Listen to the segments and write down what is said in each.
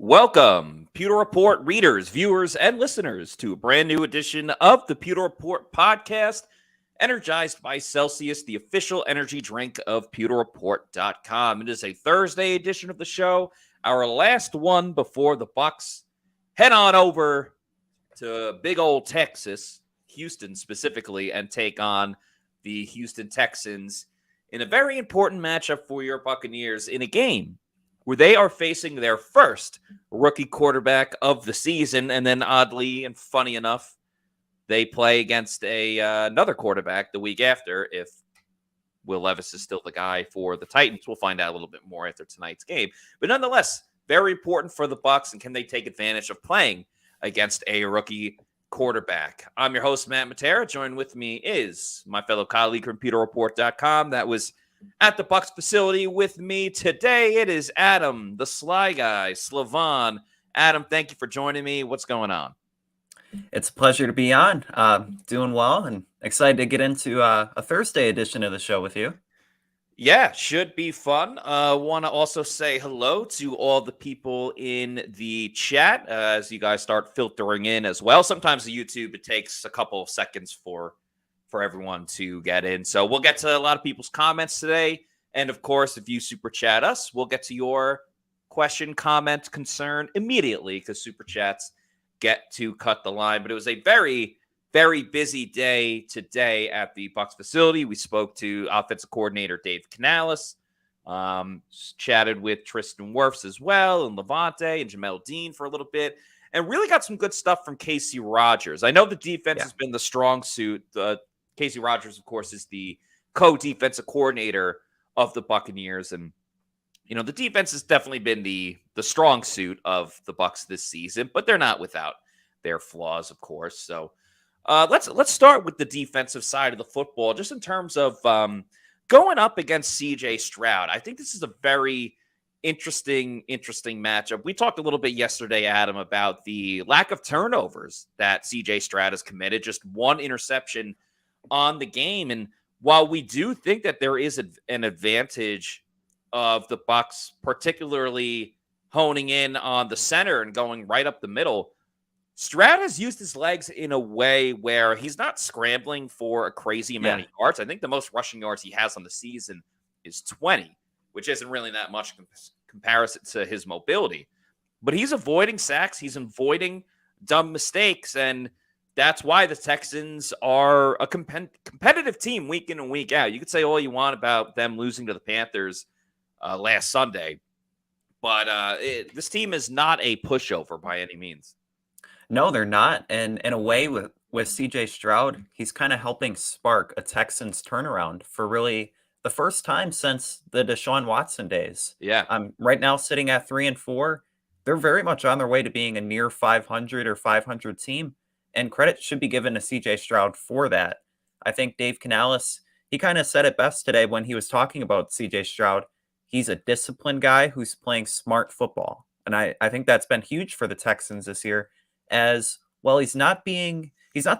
Welcome, Pewter Report readers, viewers, and listeners to a brand new edition of the Pewter Report podcast, energized by Celsius, the official energy drink of pewterreport.com. It is a Thursday edition of the show, our last one before the Bucs head on over to big old Texas, Houston specifically, and take on the Houston Texans in a very important matchup for your Buccaneers in a game where they are facing their first rookie quarterback of the season. And then oddly and funny enough, they play against another quarterback the week after if Will Levis is still the guy for the Titans. We'll find out a little bit more after tonight's game. But nonetheless, very important for the Bucs, and can they take advantage of playing against a rookie quarterback? I'm your host, Matt Matera. Joined with me is my fellow colleague from PewterReport.com. That was at the Bucs facility with me today. It is Adam, the Sly Guy, Slavan. Adam, thank you for joining me. What's going on? It's a pleasure to be on. Doing well and excited to get into a Thursday edition of the show with you. Yeah, should be fun. Want to also say hello to all the people in the chat as you guys start filtering in as well. Sometimes the YouTube, it takes a couple of seconds for everyone to get in. So we'll get to a lot of people's comments today. And of course, if you super chat us, we'll get to your question, comment, concern immediately because super chats get to cut the line. But it was a very, very busy day today at the Bucs facility. We spoke to offensive coordinator Dave Canales, chatted with Tristan Wirfs as well, and Levante and Jamel Dean for a little bit, and really got some good stuff from Casey Rogers. I know the defense has been the strong suit. Casey Rogers, of course, is the co-defensive coordinator of the Buccaneers. And, you know, the defense has definitely been the strong suit of the Bucs this season, but they're not without their flaws, of course. So let's start with the defensive side of the football, just in terms of going up against C.J. Stroud. I think this is a very interesting matchup. We talked a little bit yesterday, Adam, about the lack of turnovers that C.J. Stroud has committed, just one interception on the game. And while we do think that there is an advantage of the Bucs, particularly honing in on the center and going right up the middle, Stroud has used his legs in a way where he's not scrambling for a crazy amount of yards. I think the most rushing yards he has on the season is 20, which isn't really that much comparison to his mobility. But he's avoiding sacks. He's avoiding dumb mistakes. And that's why the Texans are a competitive team week in and week out. You could say all you want about them losing to the Panthers last Sunday, but this team is not a pushover by any means. No, they're not. And in a way, with C.J. Stroud, he's kind of helping spark a Texans turnaround for really the first time since the Deshaun Watson days. Yeah. Right now sitting at 3-4. They're very much on their way to being a near 500 or 500 team. And credit should be given to C.J. Stroud for that. I think Dave Canales, he kind of said it best today when he was talking about C.J. Stroud. He's a disciplined guy who's playing smart football. And I think that's been huge for the Texans this year. As well, he's not the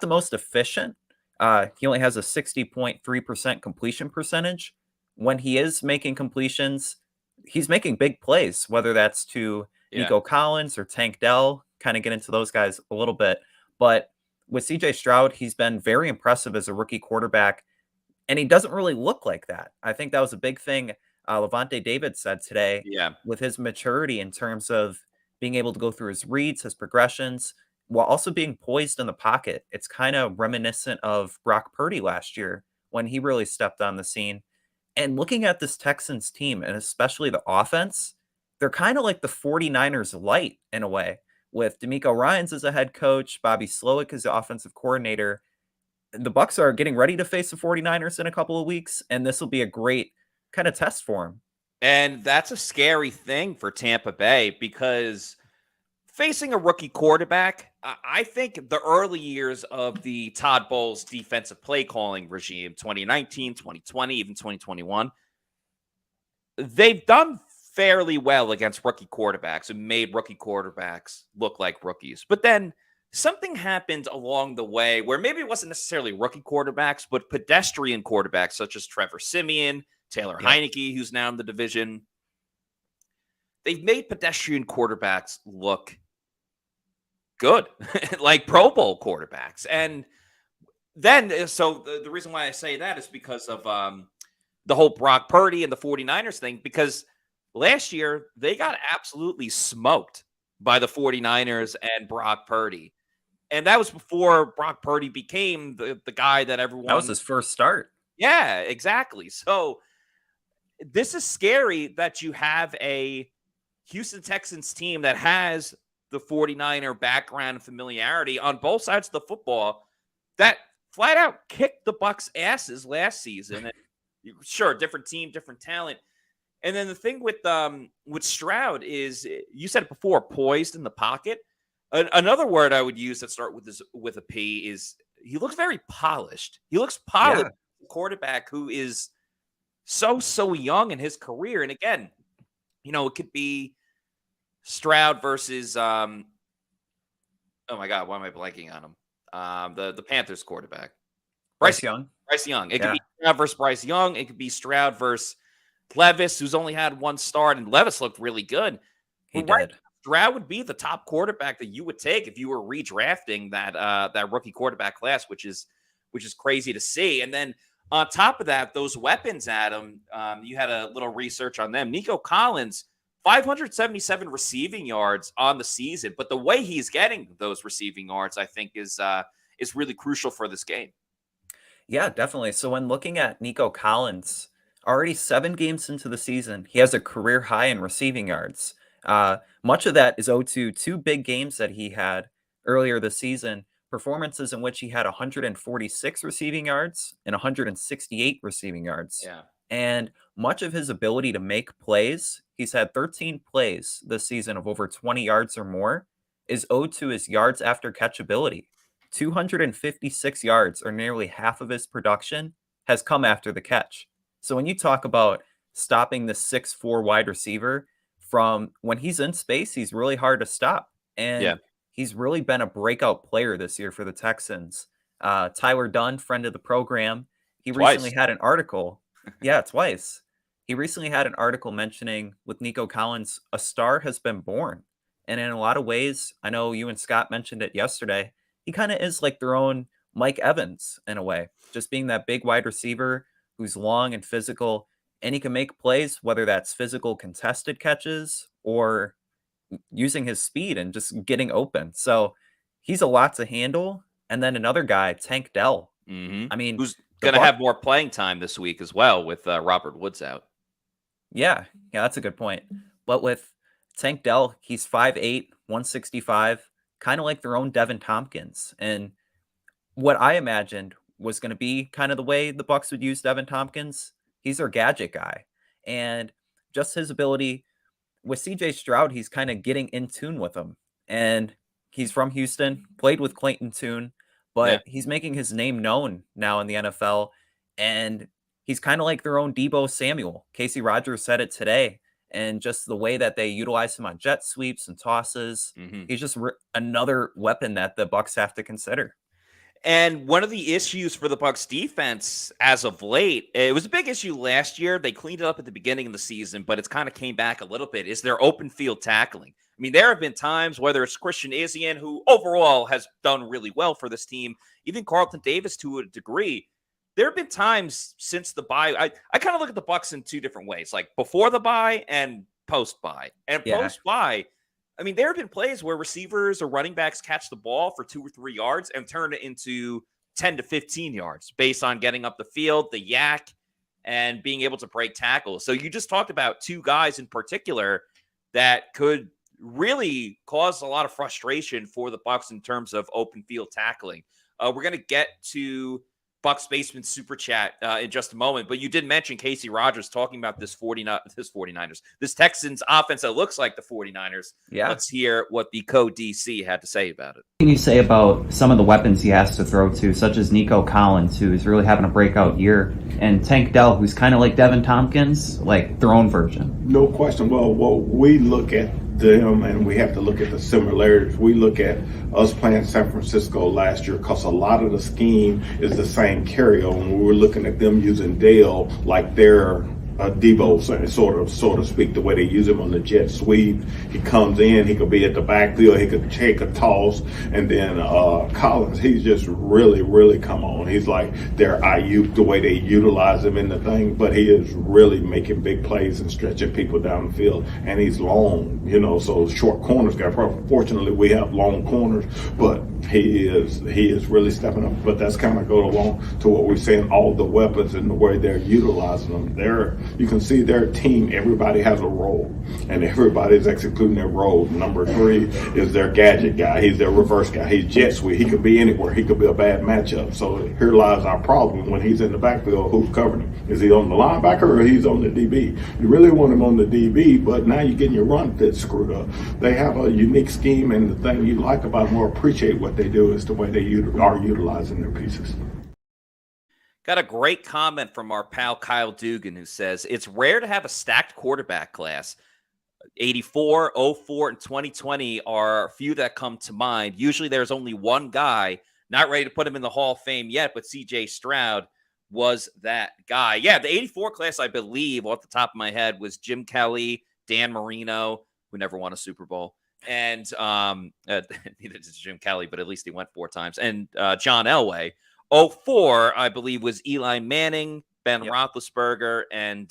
most efficient. He only has a 60.3% completion percentage. When he is making completions, he's making big plays, whether that's to Nico Collins or Tank Dell. Kind of get into those guys a little bit. But with C.J. Stroud, he's been very impressive as a rookie quarterback, and he doesn't really look like that. I think that was a big thing Levante David said today with his maturity in terms of being able to go through his reads, his progressions, while also being poised in the pocket. It's kind of reminiscent of Brock Purdy last year when he really stepped on the scene. And looking at this Texans team, and especially the offense, they're kind of like the 49ers light in a way, with D'Amico Ryans as a head coach, Bobby Slowick as the offensive coordinator. The Bucs are getting ready to face the 49ers in a couple of weeks, and this will be a great kind of test for them. And that's a scary thing for Tampa Bay because facing a rookie quarterback, I think the early years of the Todd Bowles defensive play calling regime, 2019, 2020, even 2021, they've done fairly well against rookie quarterbacks and made rookie quarterbacks look like rookies. But then something happened along the way where maybe it wasn't necessarily rookie quarterbacks, but pedestrian quarterbacks such as Trevor Siemian, Taylor Heineke, who's now in the division. they've made pedestrian quarterbacks look good, like Pro Bowl quarterbacks. And then, so the reason why I say that is because of the whole Brock Purdy and the 49ers thing, because last year they got absolutely smoked by the 49ers and Brock Purdy. And that was before Brock Purdy became the guy that everyone... That was his first start. Yeah, exactly. So this is scary that you have a Houston Texans team that has the 49er background and familiarity on both sides of the football that flat out kicked the Bucs' asses last season. And sure, different team, different talent. And then the thing with Stroud is, you said it before, poised in the pocket. Another word I would use that start with a P is he looks very polished. He looks polished. Yeah. Quarterback who is so young in his career. And again, it could be Stroud versus oh my God, why am I blanking on him? The Panthers quarterback. Bryce Young. Bryce Young. It could be Stroud versus Bryce Young. It could be Stroud versus Levis, who's only had one start, and Levis looked really good. He did. Stroud would be the top quarterback that you would take if you were redrafting that rookie quarterback class, which is crazy to see. And then on top of that, those weapons, Adam, you had a little research on them. Nico Collins, 577 receiving yards on the season, but the way he's getting those receiving yards, I think, is really crucial for this game. Yeah, definitely. So when looking at Nico Collins, already 7 games into the season, he has a career high in receiving yards. Much of that is owed to 2 big games that he had earlier this season, performances in which he had 146 receiving yards and 168 receiving yards. Yeah. And much of his ability to make plays, he's had 13 plays this season of over 20 yards or more, is owed to his yards after catch ability. 256 yards, or nearly half of his production, has come after the catch. So when you talk about stopping the 6'4" wide receiver, from when he's in space, he's really hard to stop. And he's really been a breakout player this year for the Texans. Tyler Dunn, friend of the program, he recently had an article. Twice. He recently had an article mentioning with Nico Collins, a star has been born. And in a lot of ways, I know you and Scott mentioned it yesterday, he kind of is like their own Mike Evans in a way, just being that big wide receiver who's long and physical, and he can make plays, whether that's physical contested catches or using his speed and just getting open. So he's a lot to handle. And then another guy, Tank Dell. Mm-hmm. I mean, who's going to have more playing time this week as well with Robert Woods out. Yeah, that's a good point. But with Tank Dell, he's 5'8", 165, kind of like their own Devin Tompkins. And what I imagined was going to be kind of the way the Bucs would use Devin Tompkins. He's their gadget guy. And just his ability with CJ Stroud, he's kind of getting in tune with him. And he's from Houston, played with Clayton Tune, but he's making his name known now in the NFL. And he's kind of like their own Deebo Samuel. Casey Rogers said it today. And just the way that they utilize him on jet sweeps and tosses, he's just another weapon that the Bucs have to consider. And one of the issues for the Bucs defense as of late, it was a big issue last year. They cleaned it up at the beginning of the season, but it's kind of came back a little bit, is their open field tackling. I mean, there have been times, whether it's Christian Izien, who overall has done really well for this team, even Carlton Davis to a degree. There have been times since the bye. I kind of look at the Bucs in 2 different ways, like before the bye and post bye. And post bye, I mean, there have been plays where receivers or running backs catch the ball for 2 or 3 yards and turn it into 10 to 15 yards based on getting up the field, the yak, and being able to break tackles. So you just talked about 2 guys in particular that could really cause a lot of frustration for the Bucs in terms of open field tackling. We're going to get to Bucs Basement Super Chat in just a moment, but you did mention Casey Rogers talking about this 49ers, this Texans offense that looks like the 49ers. Yeah. Let's hear what the co-DC had to say about it. What can you say about some of the weapons he has to throw to, such as Nico Collins, who's really having a breakout year, and Tank Dell, who's kind of like Devin Tompkins, like their own version? No question. Well, we look at them and we have to look at the similarities. We look at us playing San Francisco last year because a lot of the scheme is the same carryover. And we were looking at them using Dale like their Debo, sort of speak, the way they use him on the jet sweep. He comes in, he could be at the backfield, he could take a toss, and then Collins, he's just really come on. He's like their Ayuk, the way they utilize him in the thing, but he is really making big plays and stretching people down the field, and he's long, so short corners guy. Fortunately, we have long corners, but he is really stepping up. But that's kind of go along to what we're saying, all the weapons and the way they're utilizing them. You can see their team, everybody has a role, and everybody's executing their role. Number 3 is their gadget guy. He's their reverse guy. He's jet sweep. He could be anywhere. He could be a bad matchup. So here lies our problem when he's in the backfield. Who's covering him? Is he on the linebacker or he's on the DB? You really want him on the DB, but now you're getting your run fit screwed up. They have a unique scheme, and the thing you like about them or appreciate what they do is the way they are utilizing their pieces. Got a great comment from our pal Kyle Dugan, who says, it's rare to have a stacked quarterback class. 84, 04, and 2020 are a few that come to mind. Usually there's only one guy, not ready to put him in the Hall of Fame yet, but CJ Stroud was that guy. Yeah, the 84 class, I believe, off the top of my head, was Jim Kelly, Dan Marino, who never won a Super Bowl, and neither did Jim Kelly, but at least he went 4 times, and John Elway. 04, I believe, was Eli Manning, Ben Roethlisberger, and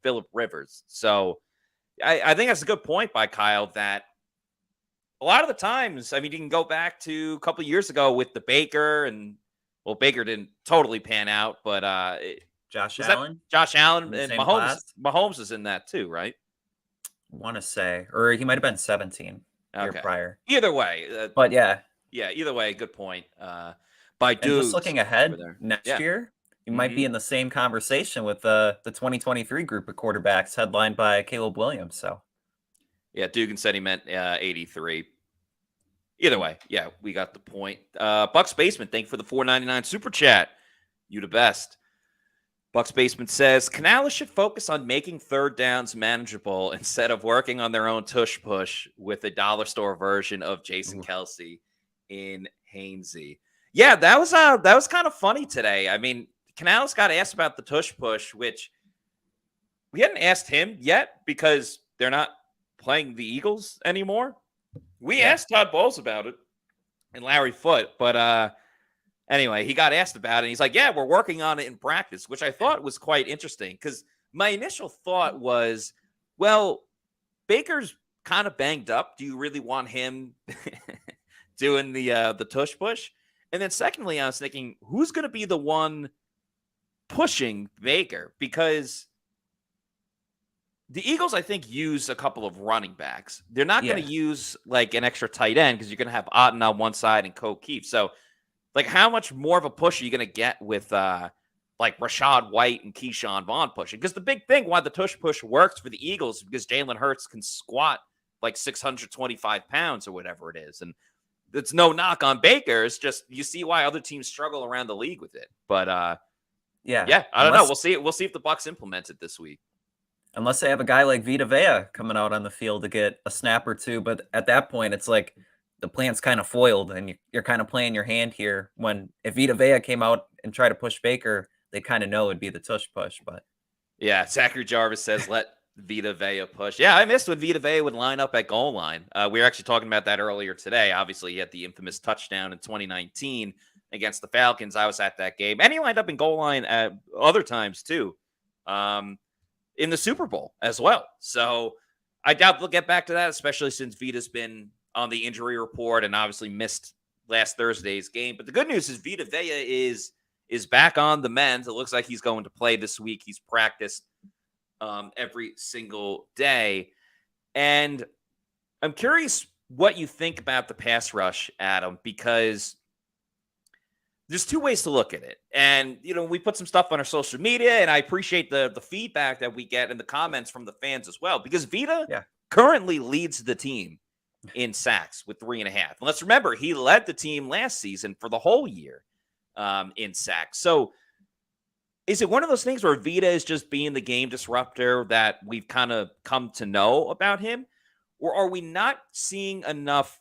Phillip Rivers. So I think that's a good point by Kyle, that a lot of the times, I mean, you can go back to a couple of years ago with the Baker, and well, Baker didn't totally pan out, but Josh Allen and Mahomes is in that too, right? Want to say, or he might have been 17 year prior. Either way, but yeah, either way, good point. By dudes, just looking ahead next year, you might be in the same conversation with the 2023 group of quarterbacks headlined by Caleb Williams. So, yeah, Dugan said he meant 83. Either way, yeah, we got the point. Bucks Basement, thank you for the $4.99 super chat. You the best. Bucks Basement says, Canales should focus on making third downs manageable instead of working on their own tush push with a dollar store version of Jason Kelsey in Hainsey. Yeah, that was kind of funny today. I mean, Canales got asked about the tush push, which we hadn't asked him yet because they're not playing the Eagles anymore. We asked Todd Bowles about it and Larry Foote, but anyway, he got asked about it. And he's like, yeah, we're working on it in practice, which I thought was quite interesting because my initial thought was, well, Baker's kind of banged up. Do you really want him doing the tush push? And then secondly, I was thinking, who's going to be the one pushing Baker? Because the Eagles, I think, use a couple of running backs. They're not going to use like an extra tight end because you're going to have Otten on one side and Keefe. So, like, how much more of a push are you going to get with like Rashad White and Keyshawn Vaughn pushing? Because the big thing why the tush push works for the Eagles is because Jalen Hurts can squat like 625 pounds or whatever it is. And it's no knock on Baker. It's just you see why other teams struggle around the league with it. But I don't know. We'll see. We'll see if the Bucs implement it this week. Unless they have a guy like Vita Vea coming out on the field to get a snap or two. But at that point, it's like the plan's kind of foiled and you're kind of playing your hand here. When if Vita Vea came out and tried to push Baker, they kind of know it'd be the tush push. But yeah, Zachary Jarvis says, let Vita Vea push. Yeah, I missed when Vita Vea would line up at goal line. We were actually talking about that earlier today. Obviously, he had the infamous touchdown in 2019 against the Falcons. I was at that game. And he lined up in goal line at other times, too, in the Super Bowl as well. So I doubt they'll get back to that, especially since Vita's been on the injury report and obviously missed last Thursday's game. But the good news is Vita Vea is back on the mend. It looks like he's going to play this week. He's practiced every single day. And I'm curious what you think about the pass rush, Adam, because there's two ways to look at it. And, we put some stuff on our social media, and I appreciate the feedback that we get and the comments from the fans as well, because Vita currently leads the team in sacks with 3.5. And let's remember, he led the team last season for the whole year in sacks. So is it one of those things where Vita is just being the game disruptor that we've kind of come to know about him? Or are we not seeing enough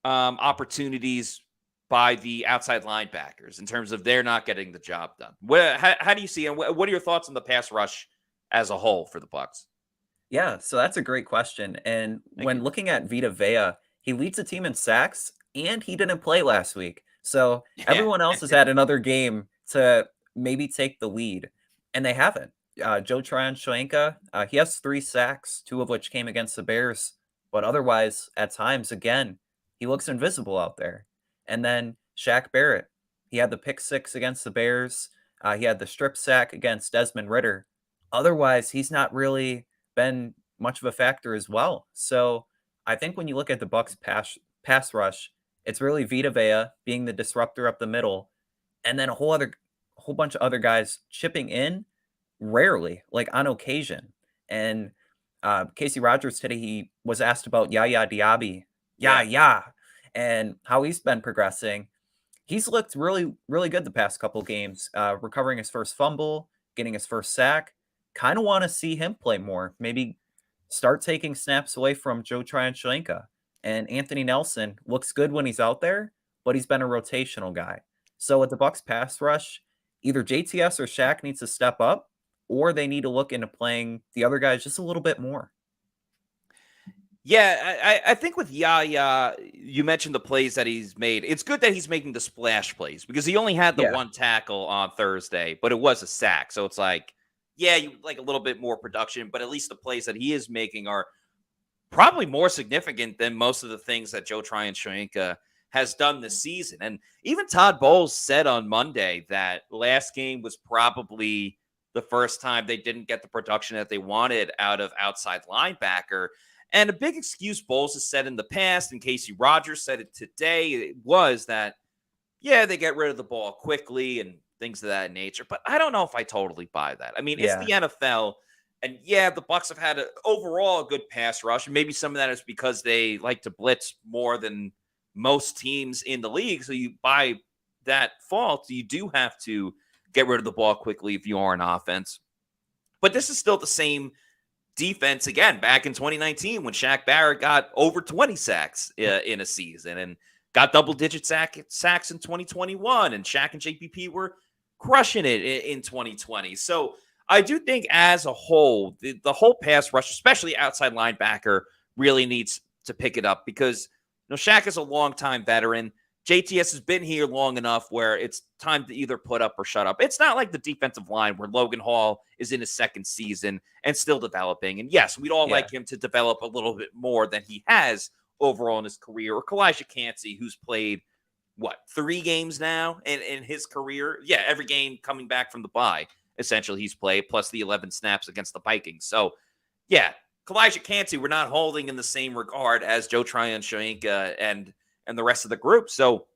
opportunities by the outside linebackers in terms of they're not getting the job done. How do you see, and what are your thoughts on the pass rush as a whole for the Bucs? Yeah, so that's a great question. And Thank when you. looking at Vita Vea, he leads the team in sacks and he didn't play last week. So Yeah. everyone else has had another game to maybe take the lead, and they haven't. Joe Tryon-Shoyinka, he has 3 sacks, 2 of which came against the Bears. But otherwise, at times, again, he looks invisible out there. And then Shaq Barrett, he had the pick 6 against the Bears. He had the strip sack against Desmond Ritter. Otherwise, he's not really been much of a factor as well. So I think when you look at the Bucs pass rush, it's really Vita Vea being the disruptor up the middle, and then a whole bunch of other guys chipping in, rarely, like on occasion. And Casey Rogers today, he was asked about Yaya Diaby, yeah, and how he's been progressing. He's looked really, really good the past couple games, recovering his first fumble, getting his first sack. Kind of want to see him play more. Maybe start taking snaps away from Joe Tryon-Shoyinka. And Anthony Nelson looks good when he's out there, but he's been a rotational guy. So with the Bucs pass rush, either JTS or Shaq needs to step up, or they need to look into playing the other guys just a little bit more. Yeah, I think with Yaya, you mentioned the plays that he's made. It's good that he's making the splash plays because he only had the Yeah. one tackle on Thursday, but it was a sack. So it's like, yeah, you like a little bit more production, but at least the plays that he is making are probably more significant than most of the things that Joe Tryon-Shoyinka has done this season. And even Todd Bowles said on Monday that last game was probably the first time they didn't get the production that they wanted out of outside linebacker. And a big excuse Bowles has said in the past, and Casey Rogers said it today, was that, yeah, they get rid of the ball quickly and things of that nature. But I don't know if I totally buy that. I mean, it's Yeah. the NFL. And yeah, the Bucs have had overall a good pass rush. And maybe some of that is because they like to blitz more than most teams in the league. So you, by that fault, you do have to get rid of the ball quickly if you are an offense. But this is still the same defense again back in 2019 when Shaq Barrett got over 20 sacks in a season and got double-digit sacks in 2021, and Shaq and JPP were crushing it in 2020. So I do think as a whole, the whole pass rush, especially outside linebacker, really needs to pick it up because Shaq is a longtime veteran. JTS has been here long enough where it's time to either put up or shut up. It's not like the defensive line where Logan Hall is in his second season and still developing. And yes, we'd all like him to develop a little bit more than he has overall in his career. Or Kalijah Cansey, who's played, 3 games now in his career? Yeah, every game coming back from the bye, essentially, he's played, plus the 11 snaps against the Vikings. So, yeah, Kalijah Cansey, we're not holding in the same regard as Joe Tryon-Shoyinka and the rest of the group. So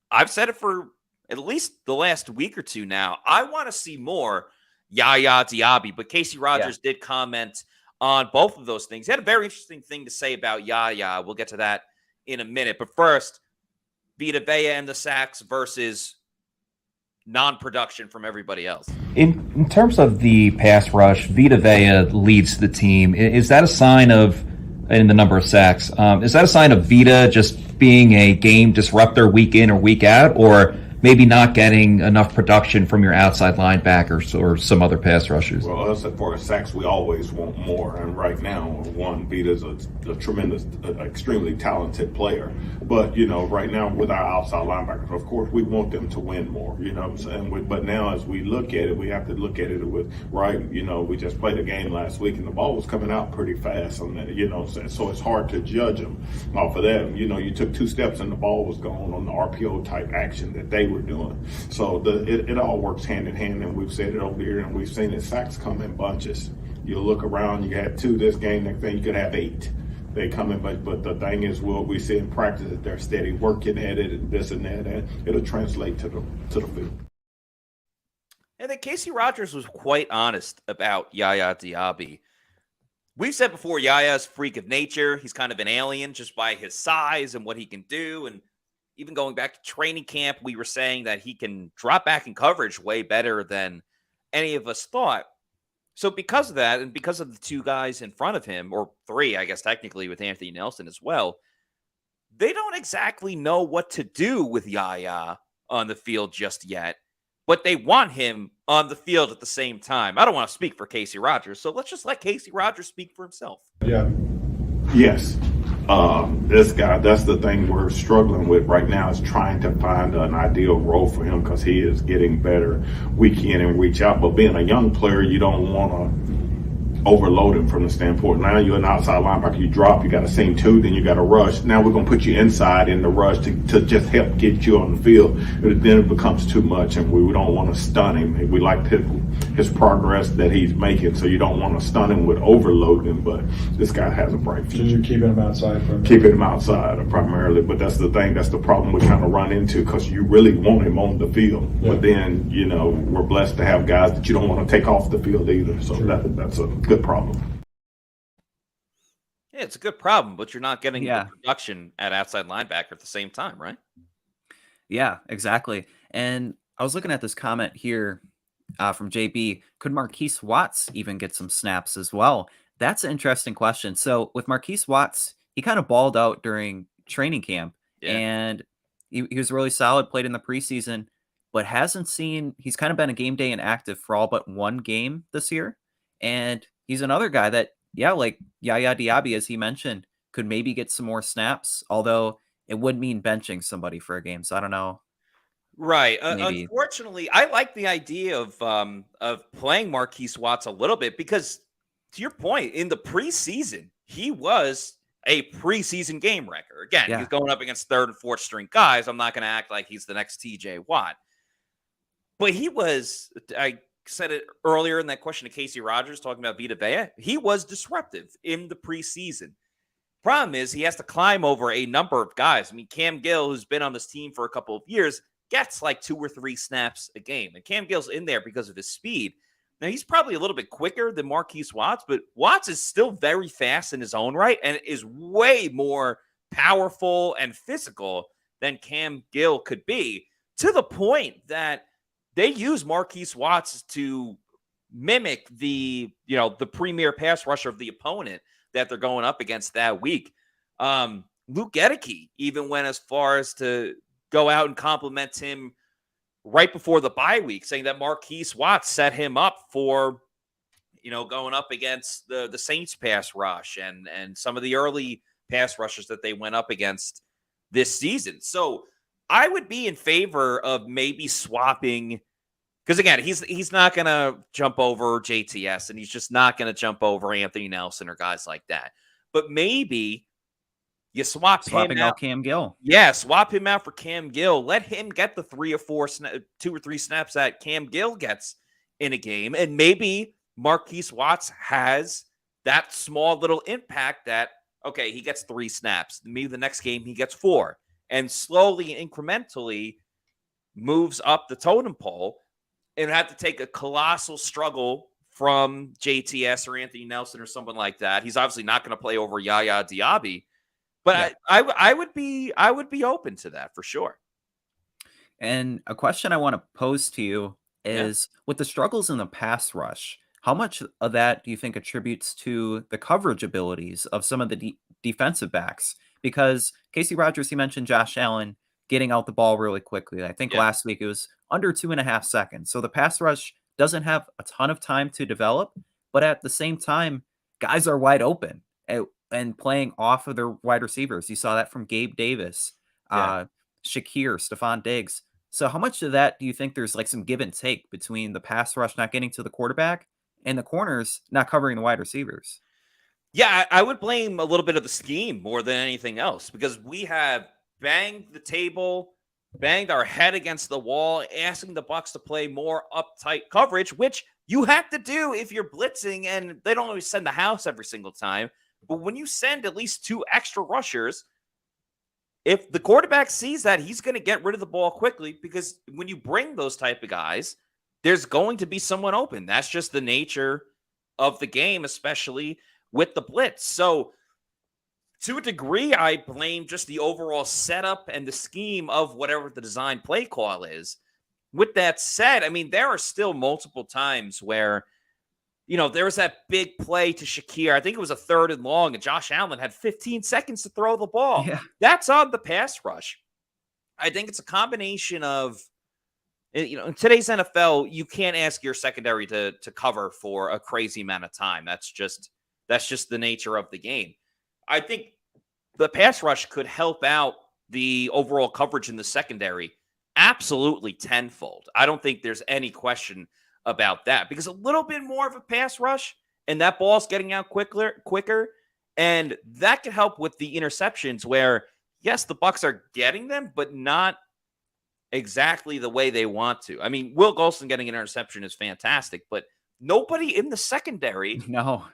I've said it for at least the last week or two now. I want to see more Yaya Diaby, but Casey Rogers did comment on both of those things. He had a very interesting thing to say about Yaya. We'll get to that in a minute. But first, Vita Vea and the sacks versus non-production from everybody else. In terms of the pass rush, Vita Vea leads the team. Is that a sign of, in the number of sacks, is that a sign of Vita just being a game disruptor week in or week out, or maybe not getting enough production from your outside linebackers or some other pass rushers? Well, us as far as sacks, we always want more. And right now, one, Vita's a tremendous, extremely talented player. But, right now with our outside linebackers, of course, we want them to win more, what I'm saying? But now as we look at it, we have to look at it with, we just played a game last week and the ball was coming out pretty fast on that, so it's hard to judge them off of that. You took 2 steps and the ball was gone on the RPO type action that they were doing. So it all works hand in hand, and we've said it over here, and we've seen it. Sacks come in bunches. You look around, you had 2 this game, next thing you could have 8. They come in, but the thing is, what we see in practice is they're steady working at it and this and that, and it'll translate to the field. And then Casey Rogers was quite honest about Yaya Diaby. We've said before, Yaya's freak of nature. He's kind of an alien just by his size and what he can do. And even going back to training camp, we were saying that he can drop back in coverage way better than any of us thought. So because of that, and because of the 2 guys in front of him, or 3, I guess technically with Anthony Nelson as well, they don't exactly know what to do with Yaya on the field just yet, but they want him on the field at the same time. I don't want to speak for Casey Rogers, so let's just let Casey Rogers speak for himself. Yeah. Yes. This guy, that's the thing we're struggling with right now, is trying to find an ideal role for him, because he is getting better week in and week out. But being a young player, you don't want to overload him from the standpoint. Now you're an outside linebacker, you drop, you got a seam two, then you got to rush. Now we're going to put you inside in the rush to just help get you on the field. But then it becomes too much, and we don't want to stun him. We like his progress that he's making, so you don't want to stun him with overloading. But this guy has a bright future. So you're keeping him outside primarily? Keeping him outside primarily, but that's the thing. That's the problem we kind of run into, because you really want him on the field. Yeah. But then, we're blessed to have guys that you don't want to take off the field either. So that's a good problem. Yeah, it's a good problem, but you're not getting the production at outside linebacker at the same time, right? Yeah, exactly. And I was looking at this comment here from JB. Could Marquise Watts even get some snaps as well? That's an interesting question. So with Marquise Watts, he kind of balled out during training camp, and he was really solid, played in the preseason, but he's kind of been a game day inactive for all but one game this year. And he's another guy that, like Yaya Diaby, as he mentioned, could maybe get some more snaps, although it would mean benching somebody for a game. So I don't know. Right. Unfortunately, I like the idea of playing Marquise Watts a little bit, because to your point, in the preseason, he was a preseason game wrecker. Again, he's going up against third and fourth string guys. I'm not going to act like he's the next TJ Watt. But he was, I said it earlier in that question to Casey Rogers talking about Vita Vea, he was disruptive in the preseason. Problem is, he has to climb over a number of guys. I mean, Cam Gill, who's been on this team for a couple of years, gets like 2 or 3 snaps a game. And Cam Gill's in there because of his speed. Now, he's probably a little bit quicker than Marquise Watts, but Watts is still very fast in his own right and is way more powerful and physical than Cam Gill could be, to the point that they use Marquise Watts to mimic the premier pass rusher of the opponent that they're going up against that week. Luke Gedeke even went as far as to go out and compliment him right before the bye week, saying that Marquise Watts set him up for, going up against the Saints pass rush and some of the early pass rushers that they went up against this season. So I would be in favor of maybe swapping, because again, he's not going to jump over JTS, and he's just not going to jump over Anthony Nelson or guys like that. But maybe you swapping him out. Cam Gill. Yeah, swap him out for Cam Gill. Let him get the 2 or 3 snaps that Cam Gill gets in a game, and maybe Marquise Watts has that small little impact that, okay, he gets 3 snaps. Maybe the next game he gets 4, and slowly and incrementally moves up the totem pole, and have to take a colossal struggle from JTS or Anthony Nelson or someone like that. He's obviously not going to play over Yaya Diaby, but I would be open to that for sure. And a question I want to pose to you is, with the struggles in the pass rush, how much of that do you think attributes to the coverage abilities of some of the defensive backs? Because Casey Rogers, he mentioned Josh Allen getting out the ball really quickly. I think last week it was under 2.5 seconds. So the pass rush doesn't have a ton of time to develop, but at the same time, guys are wide open and playing off of their wide receivers. You saw that from Gabe Davis, Shakir, Stephon Diggs. So how much of that do you think there's like some give and take between the pass rush not getting to the quarterback and the corners not covering the wide receivers? Yeah, I would blame a little bit of the scheme more than anything else, because we have banged the table, banged our head against the wall, asking the Bucs to play more uptight coverage, which you have to do if you're blitzing, and they don't always send the house every single time. But when you send at least 2 extra rushers, if the quarterback sees that, he's going to get rid of the ball quickly, because when you bring those type of guys, there's going to be someone open. That's just the nature of the game, especially with the blitz. So to a degree, I blame just the overall setup and the scheme of whatever the design play call is. With that said, I mean, there are still multiple times where there was that big play to Shakir. I think it was a 3rd and long, and Josh Allen had 15 seconds to throw the ball. Yeah. That's on the pass rush. I think it's a combination of, in today's NFL, you can't ask your secondary to cover for a crazy amount of time. That's just the nature of the game. I think the pass rush could help out the overall coverage in the secondary absolutely tenfold. I don't think there's any question about that, because a little bit more of a pass rush and that ball's getting out quicker, and that can help with the interceptions where, yes, the Bucs are getting them, but not exactly the way they want to. I mean, Will Golston getting an interception is fantastic, but nobody in the secondary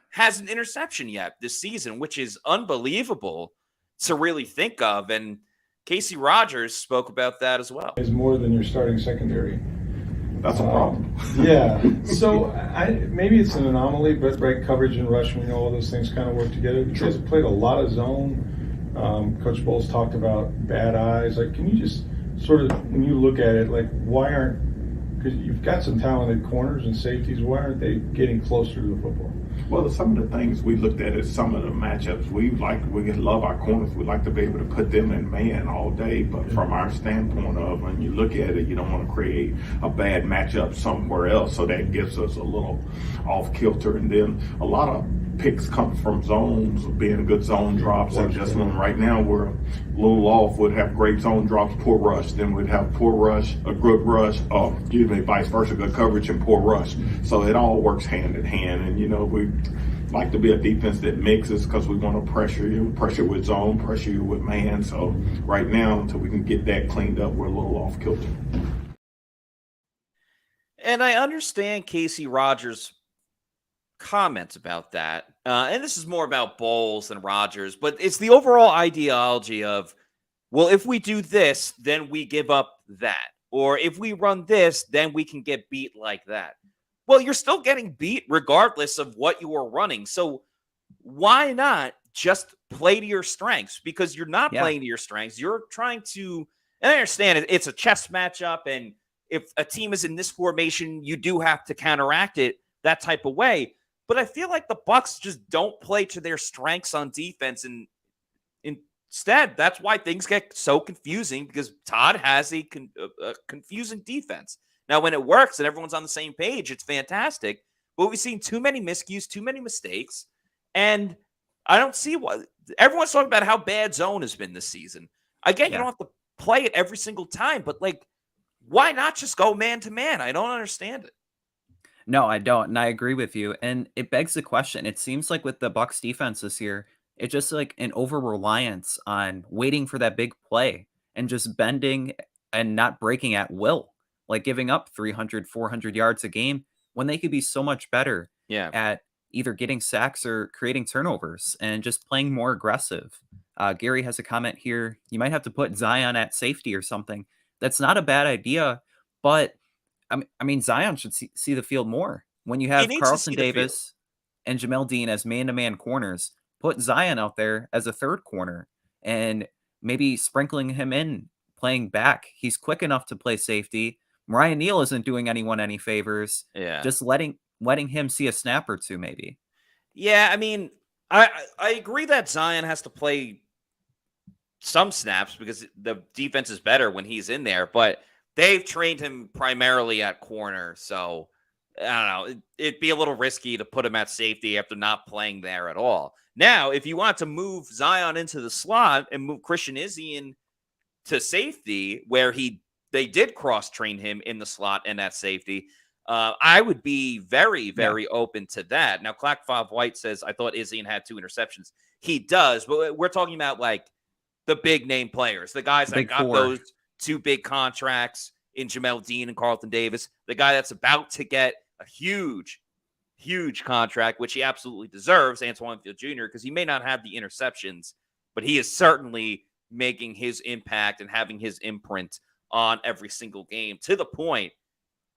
has an interception yet this season, which is unbelievable to really think of. And Casey Rogers spoke about that as well. Is more than your starting secondary. That's a problem. Yeah. So maybe it's an anomaly, but right, coverage and rush, we know all those things kind of work together. You guys have played a lot of zone. Coach Bowles talked about bad eyes. Like, can you just sort of, when you look at it, like, why aren't, because you've got some talented corners and safeties, why aren't they getting closer to the football? Well, some of the things we looked at is some of the matchups. We love our corners. We like to be able to put them in man all day. But from our standpoint of, when you look at it, you don't want to create a bad matchup somewhere else. So that gives us a little off kilter. And then a lot of picks come from zones, being good zone drops. And just when right now we're a little off, we'd have great zone drops, poor rush. Then we'd have poor rush, a good rush, vice versa, good coverage and poor rush. So it all works hand in hand. And, we like to be a defense that mixes because we want to pressure you, pressure with zone, pressure you with man. So right now, until we can get that cleaned up, we're a little off kilter. And I understand Casey Rogers' comments about that. And this is more about Bowles than Rogers, but it's the overall ideology of, well, if we do this, then we give up that. Or if we run this, then we can get beat like that. Well, you're still getting beat regardless of what you are running. So why not just play to your strengths? Because you're not playing to your strengths. You're trying to, and I understand it's a chess matchup, and if a team is in this formation, you do have to counteract it that type of way. But I feel like the Bucs just don't play to their strengths on defense, and instead, that's why things get so confusing, because Todd has a confusing defense. Now, when it works and everyone's on the same page, it's fantastic. But we've seen too many miscues, too many mistakes, and I don't see why. Everyone's talking about how bad zone has been this season. Again, you don't have to play it every single time, but why not just go man to man? I don't understand it. No, I don't, and I agree with you. And it begs the question. It seems like with the Bucs defense this year, it's just like an over-reliance on waiting for that big play and just bending and not breaking at will, like giving up 300, 400 yards a game when they could be so much better at either getting sacks or creating turnovers and just playing more aggressive. Gary has a comment here. You might have to put Zion at safety or something. That's not a bad idea, but I mean, Zion should see the field more. When you have Carlton Davis and Jamel Dean as man-to-man corners, put Zion out there as a third corner and maybe sprinkling him in, playing back. He's quick enough to play safety. Ryan Neal isn't doing anyone any favors. Yeah. Just letting him see a snap or two, maybe. Yeah, I mean, I agree that Zion has to play some snaps because the defense is better when he's in there, but they've trained him primarily at corner, so I don't know. It'd be a little risky to put him at safety after not playing there at all. Now, if you want to move Zion into the slot and move Christian Izzy in to safety, where they did cross-train him in the slot and at safety, I would be very, very open to that. Now, Clack 5 White says, I thought Izzy had 2 interceptions. He does, but we're talking about the big-name players, the guys that got those 2 big contracts in Jamel Dean and Carlton Davis, the guy that's about to get a huge, huge contract, which he absolutely deserves, Antoine Winfield Jr., because he may not have the interceptions, but he is certainly making his impact and having his imprint on every single game, to the point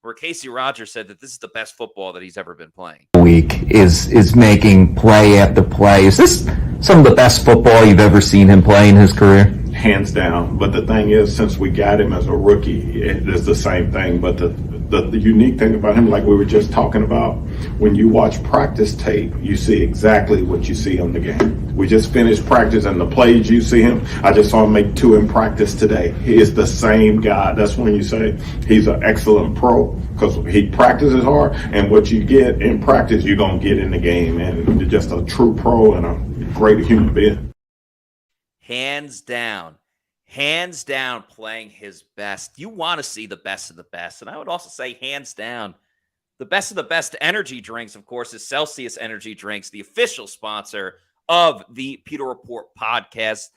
where Casey Rogers said that this is the best football that he's ever been playing. Week is making play after play. Is this some of the best football you've ever seen him play in his career? Hands down. But the thing is, since we got him as a rookie, it is the same thing. But the the unique thing about him, like we were just talking about, when you watch practice tape, you see exactly what you see on the game. We just finished practice, and the plays you see him, I just saw him make 2 in practice today. He is the same guy. That's when you say he's an excellent pro, because he practices hard, and what you get in practice, you're going to get in the game. And you're just a true pro and a great human being. Hands down playing his best. You want to see the best of the best. And I would also say hands down, the best of the best energy drinks, of course, is Celsius Energy Drinks, the official sponsor of the Pewter Report podcast.